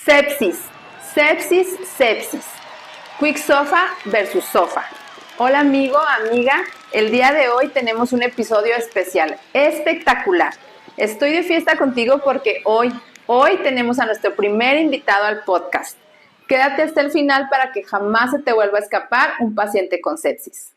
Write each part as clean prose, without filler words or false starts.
Sepsis, sepsis. Quick Sofa versus Sofa. Hola amigo, amiga, el día de hoy tenemos un episodio especial, espectacular. Estoy de fiesta contigo porque hoy tenemos a nuestro primer invitado al podcast. Quédate hasta el final para que jamás se te vuelva a escapar un paciente con sepsis.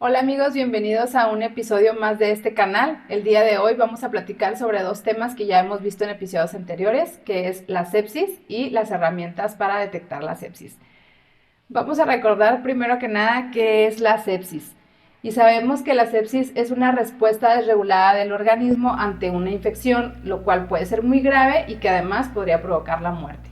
Hola amigos, bienvenidos a un episodio más de este canal. El día de hoy vamos a platicar sobre dos temas que ya hemos visto en episodios anteriores, que es la sepsis y las herramientas para detectar la sepsis. Vamos a recordar primero que nada qué es la sepsis. Y sabemos que la sepsis es una respuesta desregulada del organismo ante una infección, lo cual puede ser muy grave y que además podría provocar la muerte.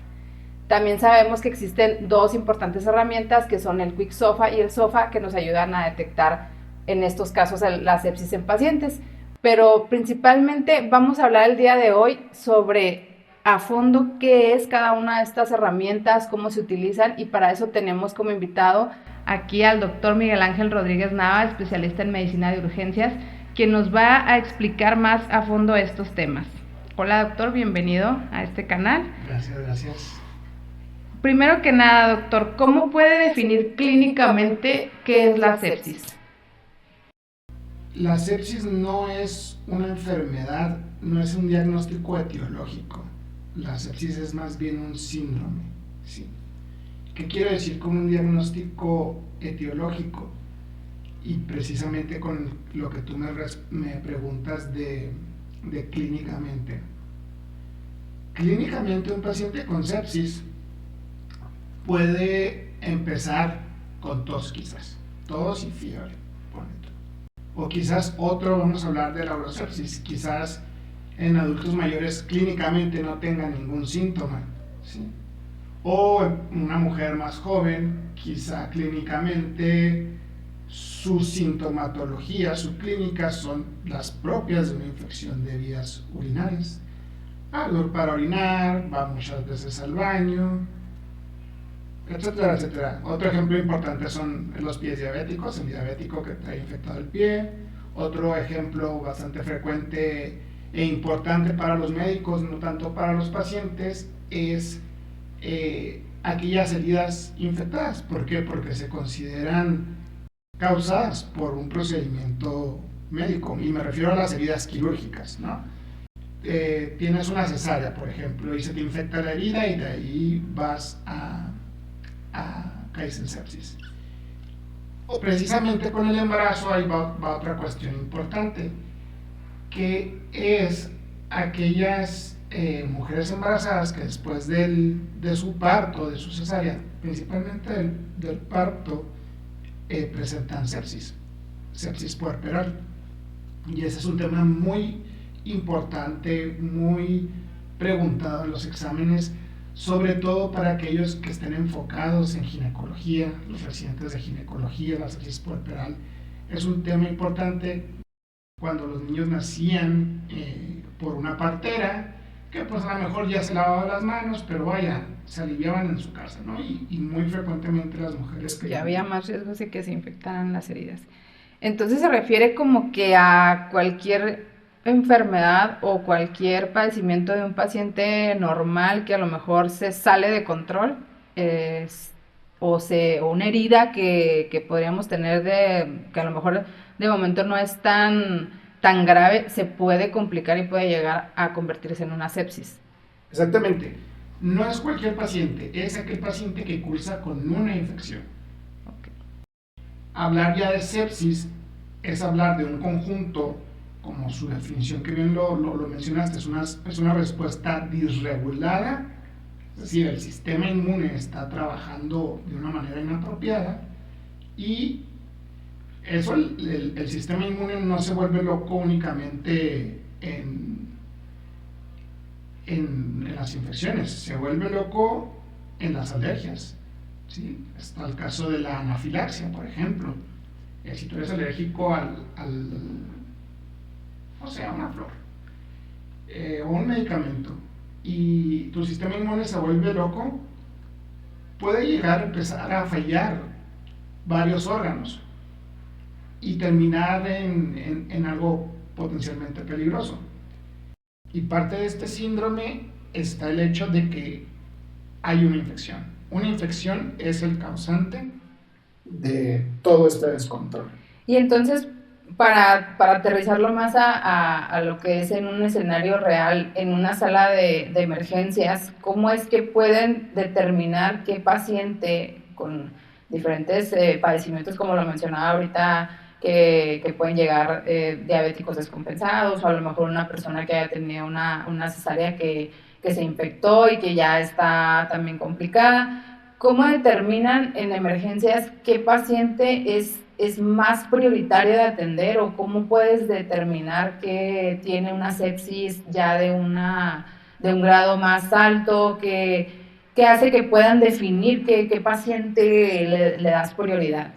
También sabemos que existen dos importantes herramientas que son el Quick Sofa y el Sofa que nos ayudan a detectar en estos casos la sepsis en pacientes. Pero principalmente vamos a hablar el día de hoy sobre a fondo qué es cada una de estas herramientas, cómo se utilizan, y para eso tenemos como invitado aquí al doctor Miguel Ángel Rodríguez Nava, especialista en medicina de urgencias, quien nos va a explicar más a fondo estos temas. Hola doctor, bienvenido a este canal. Gracias. Primero que nada, doctor, ¿cómo puede definir clínicamente qué es la sepsis? La sepsis no es una enfermedad, no es un diagnóstico etiológico. La sepsis es más bien un síndrome. ¿Sí? ¿Qué quiero decir con un diagnóstico etiológico? Y precisamente con lo que tú me preguntas de clínicamente. Clínicamente un paciente con sepsis puede empezar con tos quizás, tos y fiebre, o quizás vamos a hablar de la urosepsis, quizás en adultos mayores clínicamente no tenga ningún síntoma, ¿sí? O una mujer más joven, quizá clínicamente su sintomatología, su clínica son las propias de una infección de vías urinarias. Ardor para orinar, va muchas veces al baño, etcétera, etcétera. Otro ejemplo importante son los pies diabéticos, el diabético que trae infectado el pie. Otro ejemplo bastante frecuente e importante para los médicos, no tanto para los pacientes, es aquellas heridas infectadas. ¿Por qué? Porque se consideran causadas por un procedimiento médico, y me refiero a las heridas quirúrgicas, ¿no? Tienes una cesárea, por ejemplo, y se te infecta la herida y de ahí vas a caes en sepsis. O precisamente con el embarazo ahí va otra cuestión importante, que es aquellas mujeres embarazadas que después de su parto, de su cesárea, principalmente del parto, presentan sepsis puerperal. Y ese es un tema muy importante, muy preguntado en los exámenes, sobre todo para aquellos que estén enfocados en ginecología, los residentes de ginecología. La sepsis puerperal es un tema importante cuando los niños nacían por una partera, que pues a lo mejor ya se lavaban las manos, pero vaya, se aliviaban en su casa, ¿no? Y muy frecuentemente las mujeres que... Ya había más riesgos de que se infectaran las heridas. Entonces se refiere como que a cualquier enfermedad o cualquier padecimiento de un paciente normal que a lo mejor se sale de control, o una herida que podríamos tener que a lo mejor de momento no es tan grave, se puede complicar y puede llegar a convertirse en una sepsis. Exactamente. No es cualquier paciente, es aquel paciente que cursa con una infección. Okay. Hablar ya de sepsis es hablar de un conjunto, como su definición que bien lo mencionaste, es una respuesta disregulada, es decir, el sistema inmune está trabajando de una manera inapropiada, y eso, el sistema inmune no se vuelve loco únicamente en las infecciones, se vuelve loco en las alergias, ¿sí? Está el caso de la anafilaxia, por ejemplo. Si tú eres alérgico a una flor o un medicamento y tu sistema inmune se vuelve loco, puede llegar a empezar a fallar varios órganos y terminar en algo potencialmente peligroso. Y parte de este síndrome está el hecho de que hay una infección. Una infección es el causante de todo este descontrol. Y entonces, para aterrizarlo más a lo que es en un escenario real, en una sala de emergencias, ¿cómo es que pueden determinar qué paciente con diferentes padecimientos, como lo mencionaba ahorita, que pueden llegar diabéticos descompensados, o a lo mejor una persona que haya tenido una cesárea que se infectó y que ya está también complicada? ¿Cómo determinan en emergencias qué paciente es más prioritario de atender, o cómo puedes determinar que tiene una sepsis ya de un grado más alto, que hace que puedan definir qué paciente le das prioridad?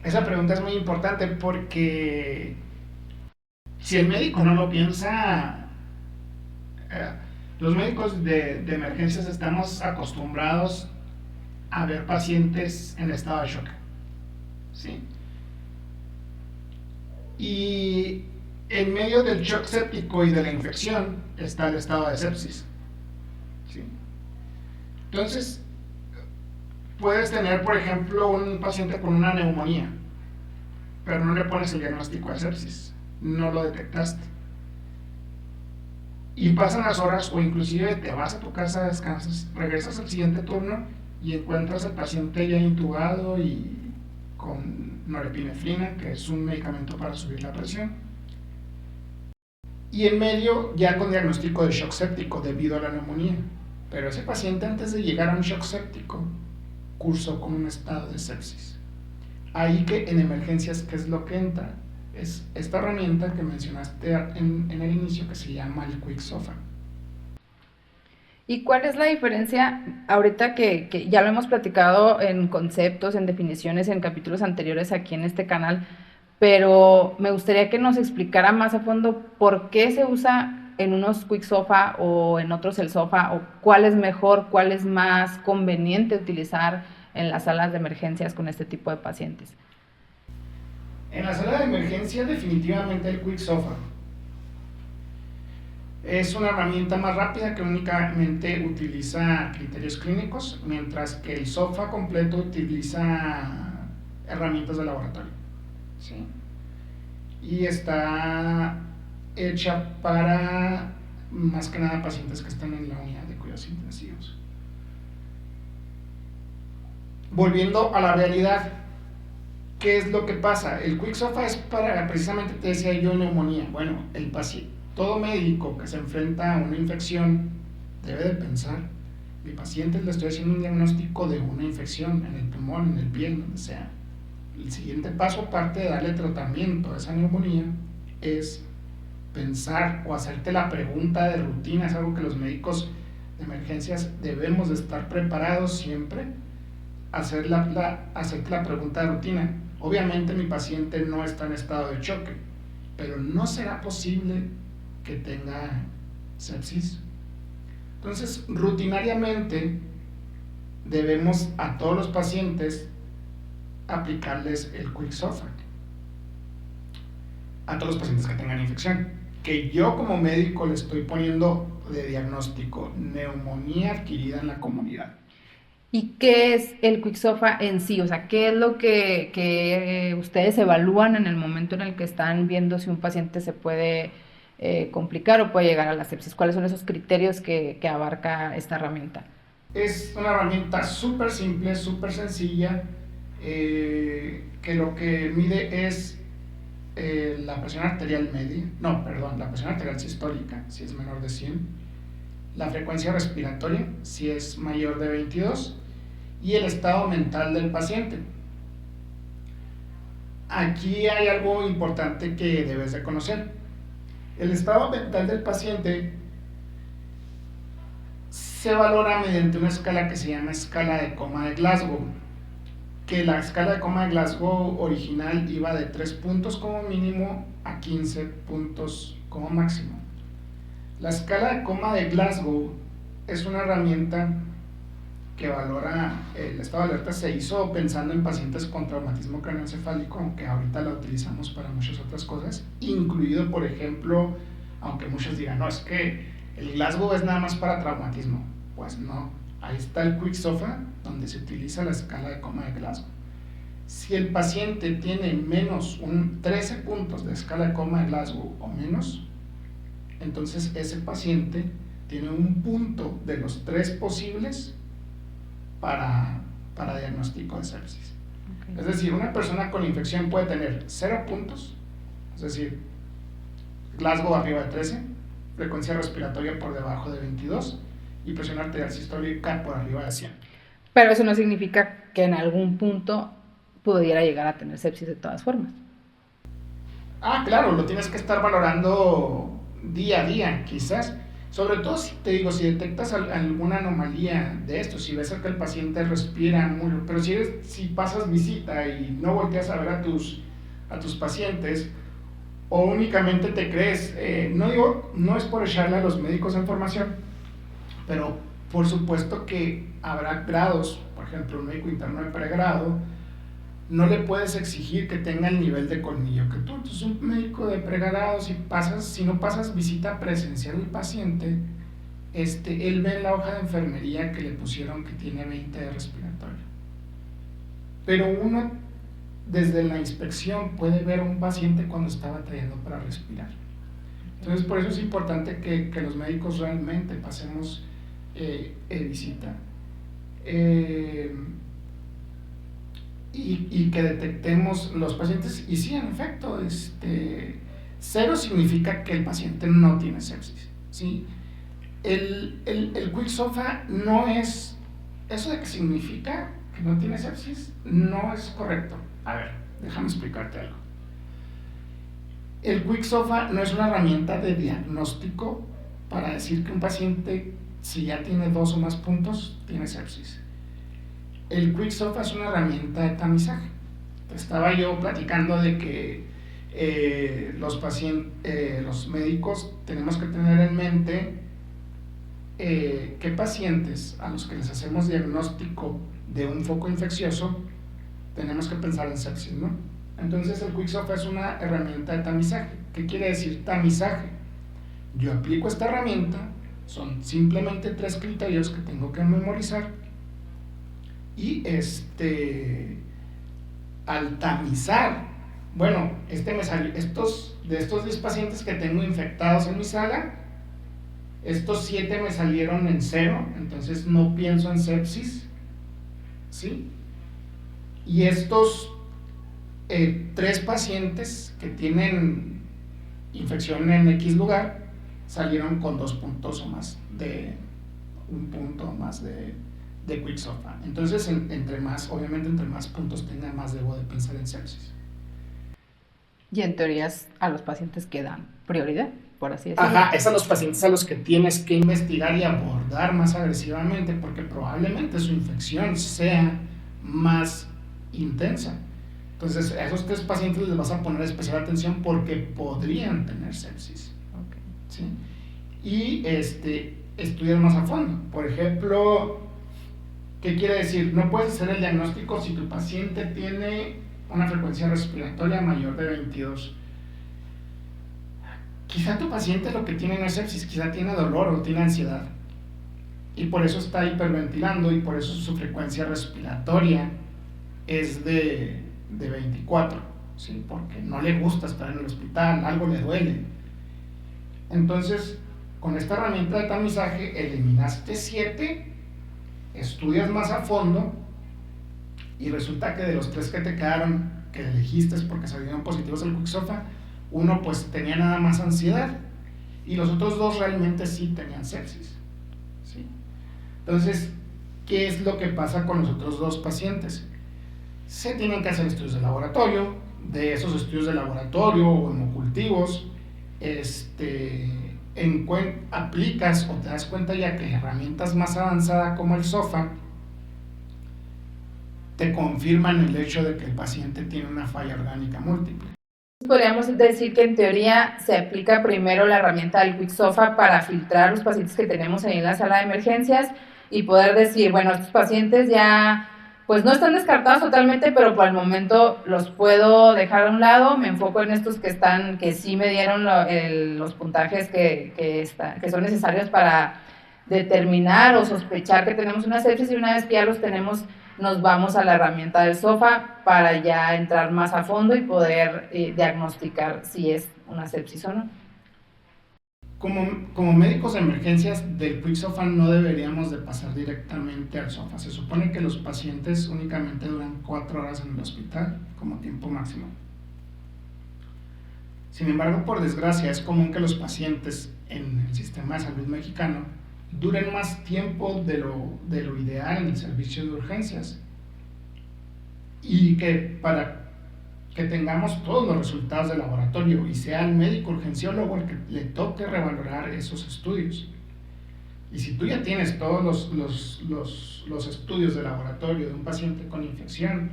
Esa pregunta es muy importante porque si el médico no lo piensa, eh, los médicos de emergencias estamos acostumbrados a ver pacientes en estado de shock. ¿Sí? Y en medio del shock séptico y de la infección está el estado de sepsis. ¿Sí? Entonces, puedes tener, por ejemplo, un paciente con una neumonía, pero no le pones el diagnóstico de sepsis, no lo detectaste. Y pasan las horas, o inclusive te vas a tu casa, descansas, regresas al siguiente turno y encuentras al paciente ya intubado y con norepinefrina, que es un medicamento para subir la presión. Y en medio ya con diagnóstico de shock séptico debido a la neumonía. Pero ese paciente, antes de llegar a un shock séptico, cursó con un estado de sepsis. Ahí que en emergencias, ¿qué es lo que entra? Es esta herramienta que mencionaste en el inicio, que se llama el QuickSOFA. ¿Y cuál es la diferencia ahorita que ya lo hemos platicado en conceptos, en definiciones, en capítulos anteriores aquí en este canal? Pero me gustaría que nos explicara más a fondo por qué se usa en unos QuickSOFA o en otros el SOFA, o cuál es mejor, cuál es más conveniente utilizar en las salas de emergencias con este tipo de pacientes. En la sala de emergencia, definitivamente el QuickSOFA es una herramienta más rápida que únicamente utiliza criterios clínicos, mientras que el SOFA completo utiliza herramientas de laboratorio. ¿Sí? Y está hecha para, más que nada, pacientes que están en la unidad de cuidados intensivos. Volviendo a la realidad, ¿qué es lo que pasa? El QuickSOFA es para, precisamente te decía yo, neumonía. Bueno, el paciente, todo médico que se enfrenta a una infección debe de pensar, mi paciente le estoy haciendo un diagnóstico de una infección en el pulmón, en el pie, donde sea. El siguiente paso, aparte de darle tratamiento a esa neumonía, es pensar o hacerte la pregunta de rutina. Es algo que los médicos de emergencias debemos de estar preparados siempre, hacerte la pregunta de rutina. Obviamente mi paciente no está en estado de choque, pero ¿no será posible que tenga sepsis? Entonces, rutinariamente debemos a todos los pacientes aplicarles el QuickSOFA, a todos los pacientes que tengan infección, que yo como médico le estoy poniendo de diagnóstico neumonía adquirida en la comunidad. ¿Y qué es el QuickSOFA en sí? O sea, ¿qué es lo que ustedes evalúan en el momento en el que están viendo si un paciente se puede complicar o puede llegar a la sepsis? ¿Cuáles son esos criterios que abarca esta herramienta? Es una herramienta súper simple, súper sencilla, que lo que mide es la presión arterial media, la presión arterial sistólica, si es menor de 100, la frecuencia respiratoria, si es mayor de 22, y el estado mental del paciente. Aquí hay algo importante que debes de conocer. El estado mental del paciente se valora mediante una escala que se llama escala de coma de Glasgow, que la escala de coma de Glasgow original iba de 3 puntos como mínimo a 15 puntos como máximo. La escala de coma de Glasgow es una herramienta que valora el estado de alerta. Se hizo pensando en pacientes con traumatismo craneoencefálico, aunque ahorita la utilizamos para muchas otras cosas, incluido, por ejemplo, aunque muchos digan, no, es que ¿El Glasgow es nada más para traumatismo? Pues no. Ahí está el Quick SOFA, donde se utiliza la escala de coma de Glasgow. Si el paciente tiene menos 13 puntos de escala de coma de Glasgow o menos, entonces ese paciente tiene un punto de los 3 posibles para diagnóstico de sepsis. Okay. Es decir, una persona con infección puede tener 0 puntos, es decir, Glasgow arriba de 13, frecuencia respiratoria por debajo de 22 y presión arterial sistólica por arriba de 100. Pero eso no significa que en algún punto pudiera llegar a tener sepsis de todas formas. Ah, claro, lo tienes que estar valorando día a día, quizás. Sobre todo si te digo, si detectas alguna anomalía de esto, si ves que el paciente respira muy, pero si pasas visita y no volteas a ver a tus pacientes, o únicamente te crees, no es por echarle a los médicos información, pero por supuesto que habrá grados, por ejemplo, un médico interno de pregrado, no le puedes exigir que tenga el nivel de colmillo que tú. Entonces, un médico de pregrado, si no pasas visita presencial al paciente, él ve en la hoja de enfermería que le pusieron que tiene 20 de respiratorio. Pero uno, desde la inspección, puede ver a un paciente cuando está batallando para respirar. Entonces, por eso es importante que los médicos realmente pasemos visita. Y que detectemos los pacientes, y sí, en efecto, 0 significa que el paciente no tiene sepsis, ¿sí? El Quick SOFA no es, eso de que significa que no tiene sepsis, no es correcto. A ver, déjame explicarte algo. El Quick SOFA no es una herramienta de diagnóstico para decir que un paciente, si ya tiene 2 o más puntos, tiene sepsis. El Quick SOFA es una herramienta de tamizaje. Estaba yo platicando de que los médicos tenemos que tener en mente qué pacientes a los que les hacemos diagnóstico de un foco infeccioso tenemos que pensar en sepsis, ¿no? Entonces el Quick SOFA es una herramienta de tamizaje. ¿Qué quiere decir tamizaje? Yo aplico esta herramienta, son simplemente 3 criterios que tengo que memorizar. Y al tamizar, bueno, me salió, de estos 10 pacientes que tengo infectados en mi sala, estos 7 me salieron en 0, entonces no pienso en sepsis, ¿sí? Y estos 3 pacientes que tienen infección en X lugar salieron con 2 puntos o más, de un punto o más de Quick SOFA. Entonces, entre más puntos tenga, más debo de pensar en sepsis. Y en teorías a los pacientes que dan prioridad, por así decirlo. Ajá, es a los pacientes a los que tienes que investigar y abordar más agresivamente, porque probablemente su infección sea más intensa. Entonces, a esos 3 pacientes les vas a poner especial atención porque podrían tener sepsis. Okay. ¿Sí? Y estudiar más a fondo. Por ejemplo, ¿qué quiere decir? No puedes hacer el diagnóstico si tu paciente tiene una frecuencia respiratoria mayor de 22. Quizá tu paciente lo que tiene no es sepsis, quizá tiene dolor o tiene ansiedad. Y por eso está hiperventilando y por eso su frecuencia respiratoria es de 24, ¿sí? Porque no le gusta estar en el hospital, algo le duele. Entonces, con esta herramienta de tamizaje eliminaste 7, estudias más a fondo y resulta que de los 3 que te quedaron, que elegiste porque salieron positivos al Quick SOFA, uno pues tenía nada más ansiedad y los otros 2 realmente sí tenían sepsis, ¿sí? Entonces, ¿qué es lo que pasa con los otros 2 pacientes? Se tienen que hacer estudios de laboratorio. De esos estudios de laboratorio o hemocultivos, aplicas o te das cuenta ya que herramientas más avanzadas como el SOFA te confirman el hecho de que el paciente tiene una falla orgánica múltiple. Podríamos decir que en teoría se aplica primero la herramienta del Quick SOFA para filtrar los pacientes que tenemos ahí en la sala de emergencias y poder decir, bueno, estos pacientes ya pues no están descartados totalmente, pero por el momento los puedo dejar a un lado, me enfoco en estos que sí me dieron los puntajes que son necesarios para determinar o sospechar que tenemos una sepsis, y una vez que ya los tenemos, nos vamos a la herramienta del SOFA para ya entrar más a fondo y poder diagnosticar si es una sepsis o no. Como médicos de emergencias del Quick SOFA no deberíamos de pasar directamente al SOFA. Se supone que los pacientes únicamente duran 4 horas en el hospital como tiempo máximo. Sin embargo, por desgracia, es común que los pacientes en el sistema de salud mexicano duren más tiempo de lo ideal en el servicio de urgencias, y que para que tengamos todos los resultados del laboratorio y sea el médico urgenciólogo el que le toque revalorar esos estudios. Y si tú ya tienes todos los estudios de laboratorio de un paciente con infección,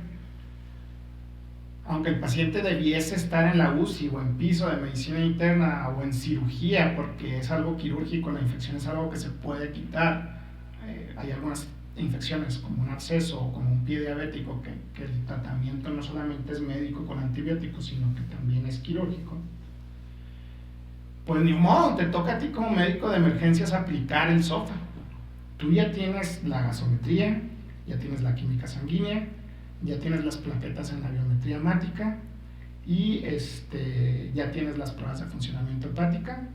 aunque el paciente debiese estar en la UCI o en piso de medicina interna o en cirugía porque es algo quirúrgico, la infección es algo que se puede quitar, hay algunas infecciones como un absceso o como un pie diabético que el tratamiento no solamente es médico con antibióticos, sino que también es quirúrgico, pues ni modo, te toca a ti como médico de emergencias aplicar el SOFA. Tú ya tienes la gasometría, ya tienes la química sanguínea, ya tienes las plaquetas en la biometría hemática y ya tienes las pruebas de funcionamiento hepática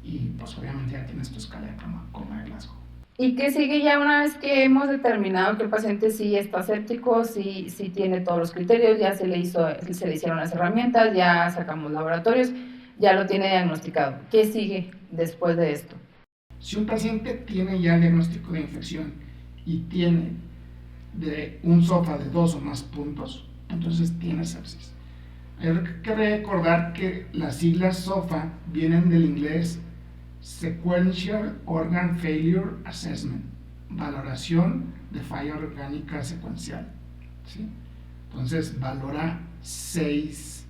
y pues obviamente ya tienes tu escala de coma de Glasgow. ¿Y qué sigue ya una vez que hemos determinado que el paciente sí está séptico, sí tiene todos los criterios, ya se le hicieron las herramientas, ya sacamos laboratorios, ya lo tiene diagnosticado? ¿Qué sigue después de esto? Si un paciente tiene ya el diagnóstico de infección y tiene de un SOFA de 2 o más puntos, entonces tiene sepsis. Hay que recordar que las siglas SOFA vienen del inglés Sequential Organ Failure Assessment, valoración de falla orgánica secuencial, ¿sí? Entonces valora 6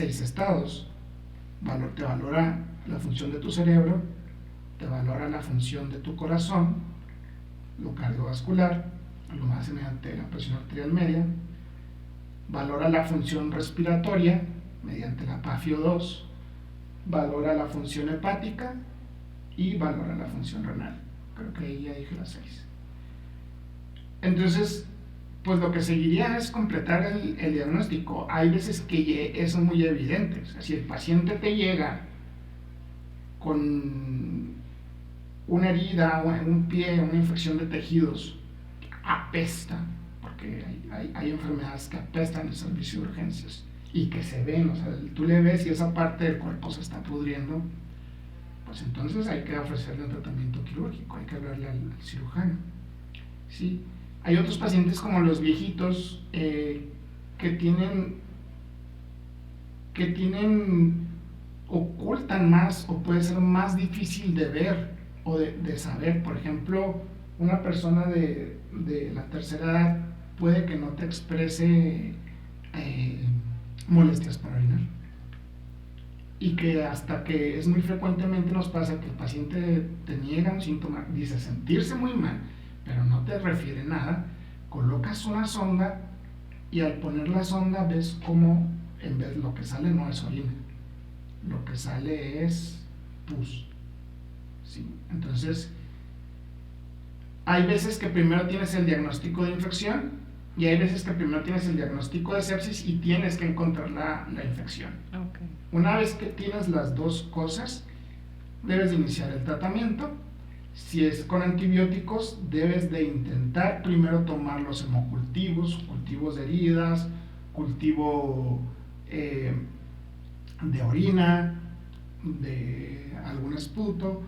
estados. Te valora la función de tu cerebro, te valora la función de tu corazón, lo cardiovascular, lo hace mediante la presión arterial media, valora la función respiratoria mediante la PaFio2, valora la función hepática y valora la función renal. Creo que ahí ya dije las 6. Entonces, pues lo que seguiría es completar el diagnóstico. Hay veces que es muy evidente. O sea, si el paciente te llega con una herida, un pie, una infección de tejidos, apesta, porque hay enfermedades que apestan en el servicio de urgencias y que se ven, o sea, tú le ves y esa parte del cuerpo se está pudriendo, pues entonces hay que ofrecerle un tratamiento quirúrgico, hay que hablarle al cirujano, ¿sí? Hay otros pacientes como los viejitos ocultan más o puede ser más difícil de ver o de saber. Por ejemplo, una persona de la tercera edad puede que no te exprese molestias para orinar, y que hasta que es muy frecuentemente nos pasa que el paciente te niega un síntoma, dice sentirse muy mal, pero no te refiere nada, colocas una sonda y al poner la sonda ves cómo en vez lo que sale no es orina, lo que sale es pus, ¿sí? Entonces hay veces que primero tienes el diagnóstico de infección y hay veces que primero tienes el diagnóstico de sepsis y tienes que encontrar la infección. Okay. Una vez que tienes las dos cosas, debes de iniciar el tratamiento. Si es con antibióticos, debes de intentar primero tomar los hemocultivos, cultivos de heridas, cultivo de orina, de algún esputo,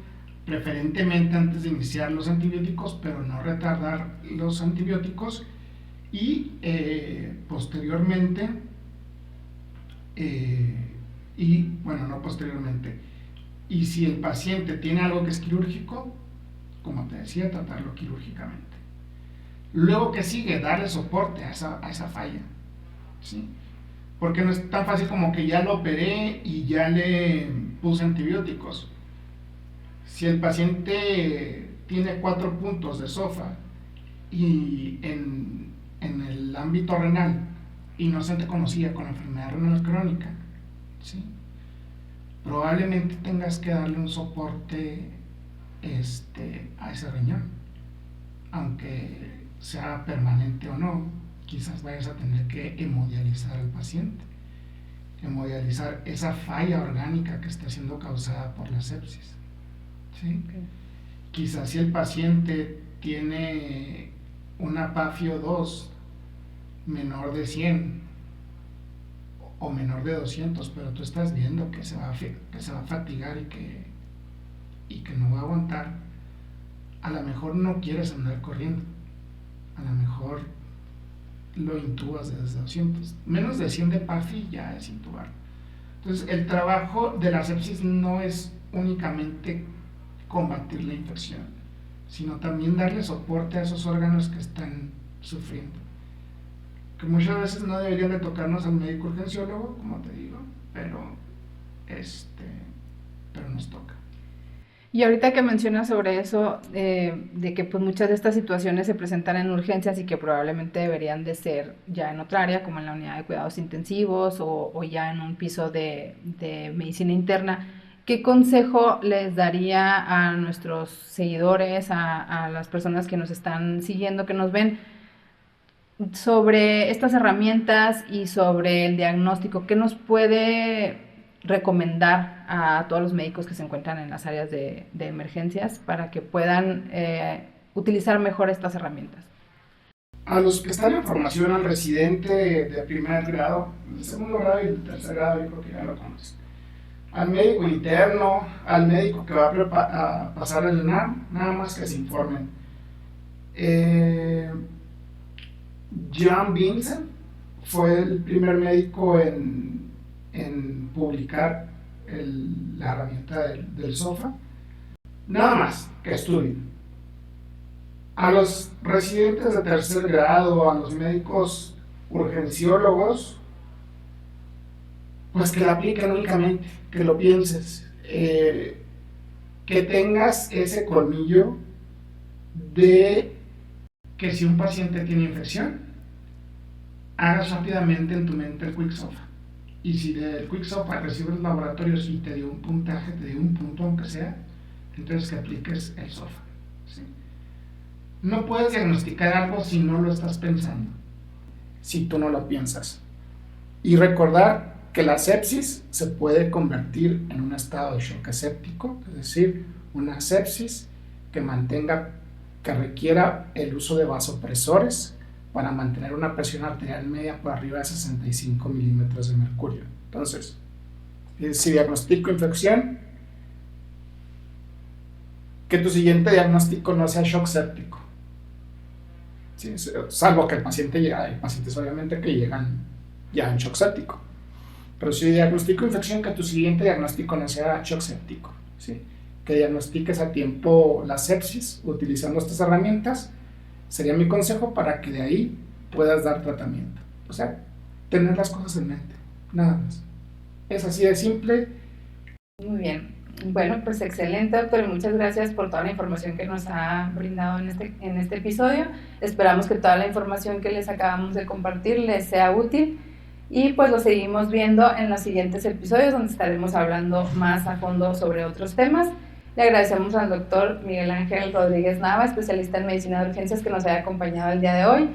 preferentemente antes de iniciar los antibióticos, pero no retardar los antibióticos, y posteriormente, y si el paciente tiene algo que es quirúrgico, como te decía, tratarlo quirúrgicamente. Luego, que sigue, darle soporte a esa falla, ¿sí? Porque no es tan fácil como que ya lo operé y ya le puse antibióticos. Si el paciente tiene 4 puntos de SOFA y en en el ámbito renal y no se te conocía con enfermedad renal crónica, ¿sí? Probablemente tengas que darle un soporte a ese riñón, aunque sea permanente o no. Quizás vayas a tener que hemodializar al paciente, hemodializar esa falla orgánica que está siendo causada por la sepsis, ¿sí? Okay. Quizás si el paciente tiene una PaFiO2 menor de 100 o menor de 200, pero tú estás viendo que se va a fatigar y que no va a aguantar, a lo mejor no quieres andar corriendo, a lo mejor lo intubas desde 200, menos de 100 de PaFi ya es intubar. Entonces el trabajo de la sepsis no es únicamente combatir la infección, sino también darle soporte a esos órganos que están sufriendo, que muchas veces no deberían de tocarnos al médico urgenciólogo, como te digo, pero nos toca. Y ahorita que mencionas sobre eso, de que pues muchas de estas situaciones se presentan en urgencias y que probablemente deberían de ser ya en otra área, como en la unidad de cuidados intensivos o ya en un piso de medicina interna, ¿qué consejo les daría a nuestros seguidores, a las personas que nos están siguiendo, que nos ven, sobre estas herramientas y sobre el diagnóstico? ¿Qué nos puede recomendar a todos los médicos que se encuentran en las áreas de emergencias para que puedan utilizar mejor estas herramientas? A los que están en formación, al residente de primer grado, el segundo grado y el tercer grado, yo creo que ya lo conocen. Al médico interno, al médico que va a pasar el ENAR, nada más que se informen. John Vincent fue el primer médico en publicar la herramienta del SOFA. Nada más que estudien. A los residentes de tercer grado, a los médicos urgenciólogos, pues que la apliquen únicamente, que lo pienses, que tengas ese colmillo de que si un paciente tiene infección, hagas rápidamente en tu mente el Quick SOFA. Y si del Quick SOFA recibes los laboratorios y te dio un puntaje, te dio un punto aunque sea, entonces que apliques el SOFA, ¿sí? No puedes diagnosticar algo si no lo estás pensando, si tú no lo piensas. Y recordar que la sepsis se puede convertir en un estado de shock aséptico, es decir, una sepsis que requiera el uso de vasopresores para mantener una presión arterial media por arriba de 65 milímetros de mercurio. Entonces, si diagnostico infección, que tu siguiente diagnóstico no sea shock séptico. Sí, salvo que el paciente llega, hay pacientes obviamente que llegan ya en shock séptico. Pero si diagnostico infección, que tu siguiente diagnóstico no sea shock séptico, ¿sí? Que diagnostiques a tiempo la sepsis utilizando estas herramientas, sería mi consejo para que de ahí puedas dar tratamiento. O sea, tener las cosas en mente, nada más. Es así de simple. Muy bien. Bueno, pues excelente, doctor, y muchas gracias por toda la información que nos ha brindado en este episodio. Esperamos que toda la información que les acabamos de compartir les sea útil y pues lo seguimos viendo en los siguientes episodios donde estaremos hablando más a fondo sobre otros temas. Le agradecemos al doctor Miguel Ángel Rodríguez Nava, especialista en medicina de urgencias, que nos haya acompañado el día de hoy.